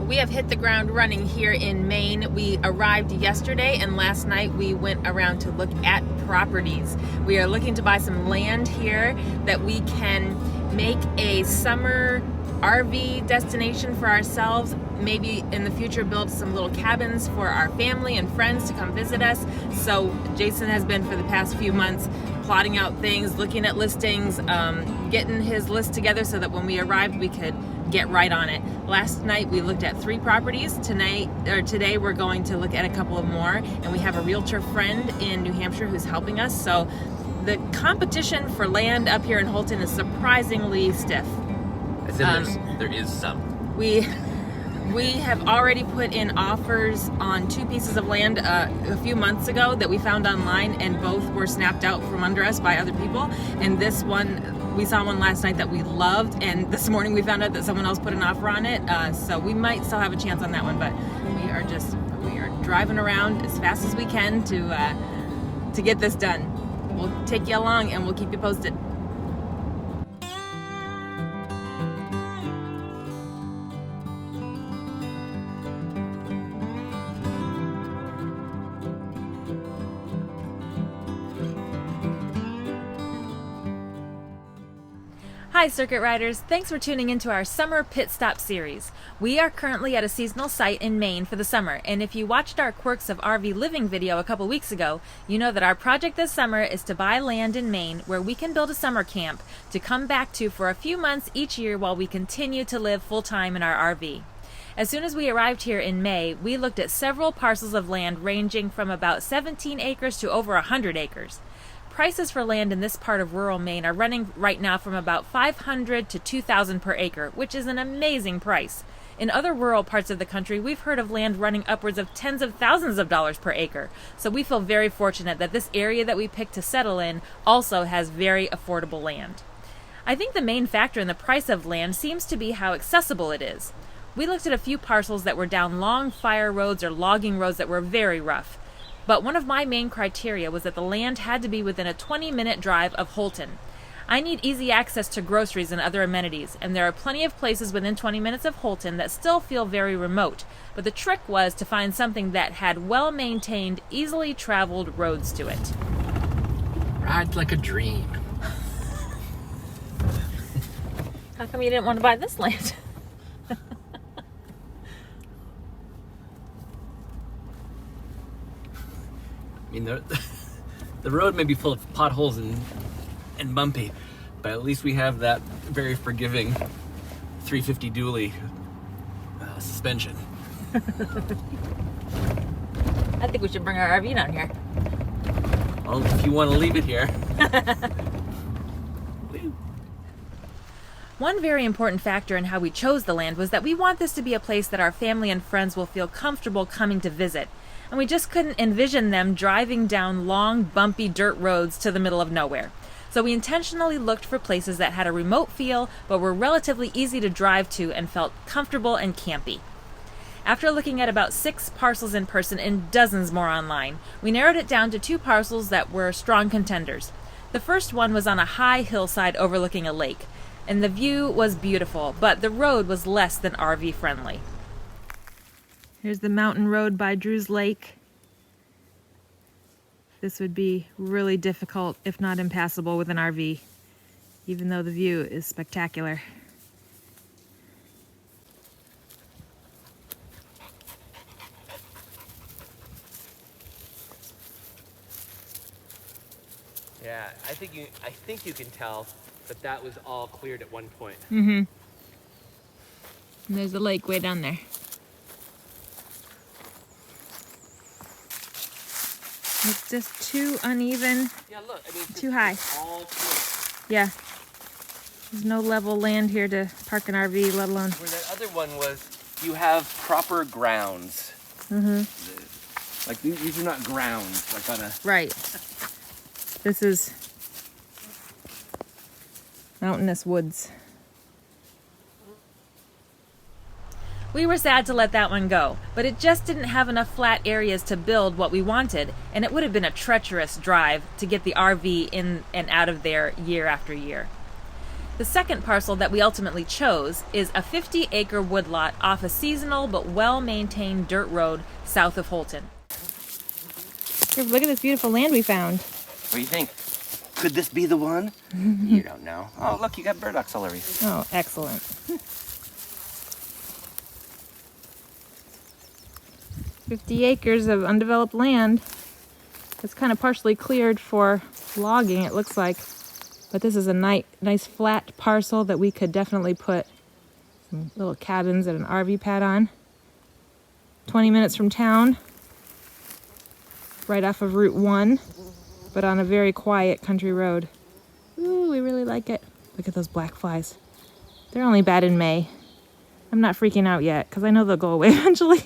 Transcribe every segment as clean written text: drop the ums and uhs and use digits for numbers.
We have hit the ground running here in Maine. We arrived yesterday, and last night we went around to look at properties. We are looking to buy some land here that we can make a summer RV destination for ourselves. Maybe in the future build some little cabins for our family and friends to come visit us. So Jason has been for the past few months plotting out things, looking at listings, getting his list together so that when we arrived we could get right on it. Last night we looked at 3 properties. Today we're going to look at a couple of more, and we have a realtor friend in New Hampshire who's helping us. So the competition for land up here in Houlton is surprisingly stiff. There is some. We have already put in offers on 2 pieces of land a few months ago that we found online, and both were snapped out from under us by other people. And this one, we saw one last night that we loved, and this morning we found out that someone else put an offer on it. So we might still have a chance on that one, but we are driving around as fast as we can to get this done. We'll take you along and we'll keep you posted. Hi Circuit Riders, thanks for tuning into our Summer Pit Stop series. We are currently at a seasonal site in Maine for the summer, and if you watched our Quirks of RV Living video a couple weeks ago, you know that our project this summer is to buy land in Maine where we can build a summer camp to come back to for a few months each year while we continue to live full-time in our RV. As soon as we arrived here in May, we looked at several parcels of land ranging from about 17 acres to over 100 acres. Prices for land in this part of rural Maine are running right now from about $500 to $2,000 per acre, which is an amazing price. In other rural parts of the country, we've heard of land running upwards of tens of thousands of dollars per acre. So we feel very fortunate that this area that we picked to settle in also has very affordable land. I think the main factor in the price of land seems to be how accessible it is. We looked at a few parcels that were down long fire roads or logging roads that were very rough. But one of my main criteria was that the land had to be within a 20-minute drive of Houlton. I need easy access to groceries and other amenities, and there are plenty of places within 20 minutes of Houlton that still feel very remote. But the trick was to find something that had well-maintained, easily traveled roads to it. Rides like a dream. How come you didn't want to buy this land? I mean, the road may be full of potholes and bumpy, but at least we have that very forgiving 350 dually suspension. I think we should bring our RV down here. Well, if you want to leave it here. One very important factor in how we chose the land was that we want this to be a place that our family and friends will feel comfortable coming to visit. And we just couldn't envision them driving down long, bumpy dirt roads to the middle of nowhere. So we intentionally looked for places that had a remote feel, but were relatively easy to drive to and felt comfortable and campy. After looking at about 6 parcels in person and dozens more online, we narrowed it down to 2 parcels that were strong contenders. The first one was on a high hillside overlooking a lake, and the view was beautiful, but the road was less than RV friendly. Here's the mountain road by Drew's Lake. This would be really difficult, if not impassable, with an RV, even though the view is spectacular. Yeah, I think you can tell that that was all cleared at one point. Mm-hmm. And there's a lake way down there. It's just too uneven. Yeah, look, I mean, too high. All clear. Yeah. There's no level land here to park an RV, let alone. Where that other one was, you have proper grounds. Mm-hmm. Like these are not grounds, like on a. Right. This is mountainous woods. We were sad to let that one go, but it just didn't have enough flat areas to build what we wanted, and it would have been a treacherous drive to get the RV in and out of there year after year. The second parcel that we ultimately chose is a 50-acre woodlot off a seasonal but well-maintained dirt road south of Holton. Here, look at this beautiful land we found. What do you think? Could this be the one? You don't know. Oh, look, you got burdocks all over you. Oh, excellent. 50 acres of undeveloped land. It's kind of partially cleared for logging, it looks like. But this is a nice flat parcel that we could definitely put some little cabins and an RV pad on. 20 minutes from town, right off of Route 1, but on a very quiet country road. Ooh, we really like it. Look at those black flies. They're only bad in May. I'm not freaking out yet, because I know they'll go away eventually.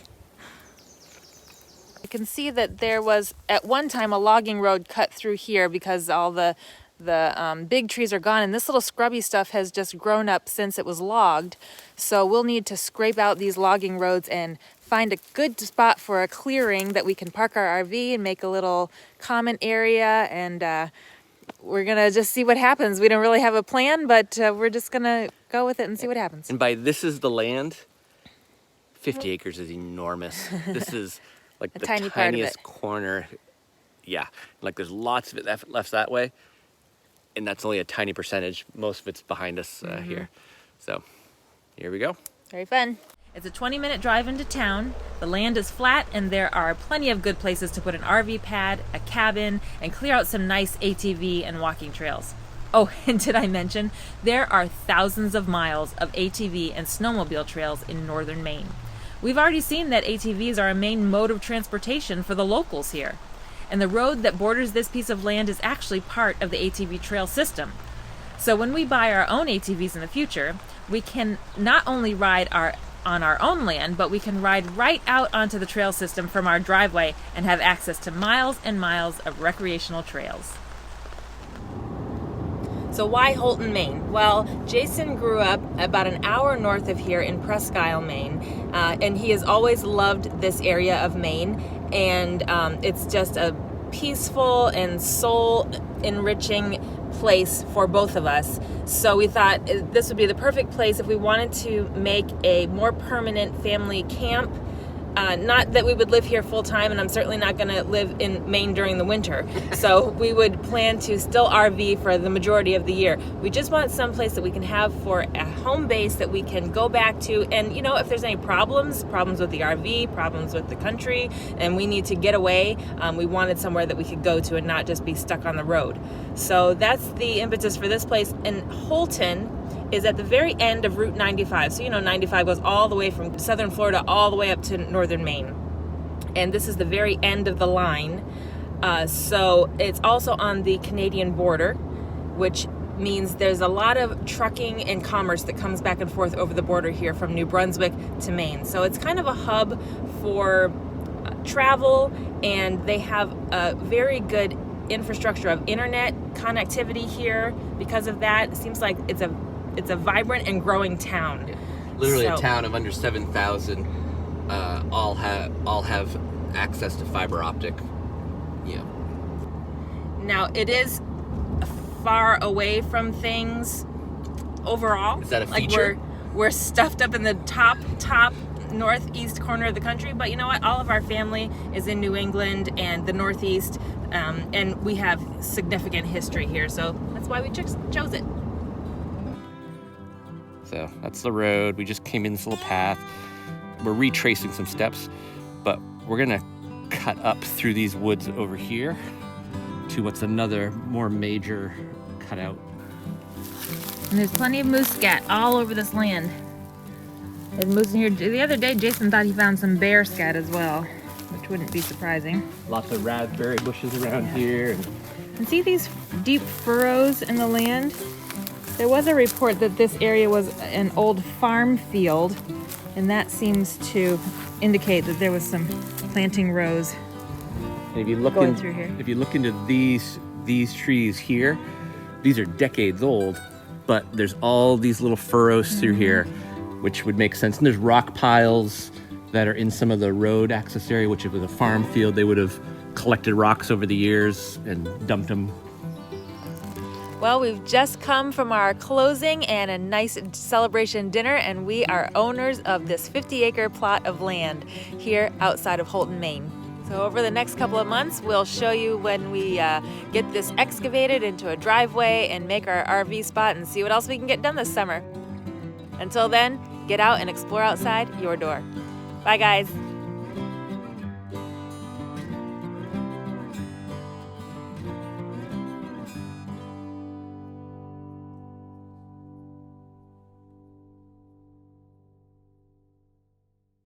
I can see that there was, at one time, a logging road cut through here because all the big trees are gone, and this little scrubby stuff has just grown up since it was logged. So we'll need to scrape out these logging roads and find a good spot for a clearing that we can park our RV and make a little common area, and we're gonna just see what happens. We don't really have a plan, but we're just gonna go with it and see what happens. And by this is the land, 50 acres is enormous. This is like the tiniest corner. Yeah, like there's lots of it left that way, and that's only a tiny percentage. Most of it's behind us here. So here we go. Very fun. It's a 20-minute drive into town. The land is flat, and there are plenty of good places to put an RV pad, a cabin, and clear out some nice ATV and walking trails. Oh, and did I mention, there are thousands of miles of ATV and snowmobile trails in northern Maine. We've already seen that ATVs are a main mode of transportation for the locals here. And the road that borders this piece of land is actually part of the ATV trail system. So when we buy our own ATVs in the future, we can not only ride on our own land, but we can ride right out onto the trail system from our driveway and have access to miles and miles of recreational trails. So why Holton, Maine? Well, Jason grew up about an hour north of here in Presque Isle, Maine, and he has always loved this area of Maine, and it's just a peaceful and soul-enriching place for both of us. So we thought this would be the perfect place if we wanted to make a more permanent family camp. Not that we would live here full time, and I'm certainly not going to live in Maine during the winter. So we would plan to still RV for the majority of the year. We just want some place that we can have for a home base that we can go back to. And, you know, if there's any problems with the RV, problems with the country, and we need to get away, we wanted somewhere that we could go to and not just be stuck on the road. So that's the impetus for this place. And Holton is at the very end of Route 95. So, you know, 95 goes all the way from southern Florida all the way up to northern Maine. And this is the very end of the line. So it's also on the Canadian border, which means there's a lot of trucking and commerce that comes back and forth over the border here from New Brunswick to Maine. So it's kind of a hub for travel, and they have a very good infrastructure of internet connectivity here. Because of that, it seems like it's a vibrant and growing town. Yeah. Literally a town of under 7,000 all have access to fiber optic. Yeah. Now it is far away from things overall. Is that a feature? Like we're stuffed up in the top northeast corner of the country, but you know what? All of our family is in New England and the Northeast, and we have significant history here, so that's why we chose it. So that's the road. We just came in this little path. We're retracing some steps, but we're gonna cut up through these woods over here to what's another more major cutout. And there's plenty of moose scat all over this land. There's moose in here. The other day, Jason thought he found some bear scat as well, which wouldn't be surprising. Lots of raspberry bushes around here. And see these deep furrows in the land? There was a report that this area was an old farm field, and that seems to indicate that there was some planting rows And if you look going through here. If you look into these trees here, these are decades old, but there's all these little furrows through here, which would make sense. And there's rock piles that are in some of the road access area, which if it was a farm field, they would have collected rocks over the years and dumped them. Well, we've just come from our closing and a nice celebration dinner, and we are owners of this 50-acre plot of land here outside of Holton, Maine. So over the next couple of months, we'll show you when we get this excavated into a driveway and make our RV spot and see what else we can get done this summer. Until then, get out and explore outside your door. Bye, guys.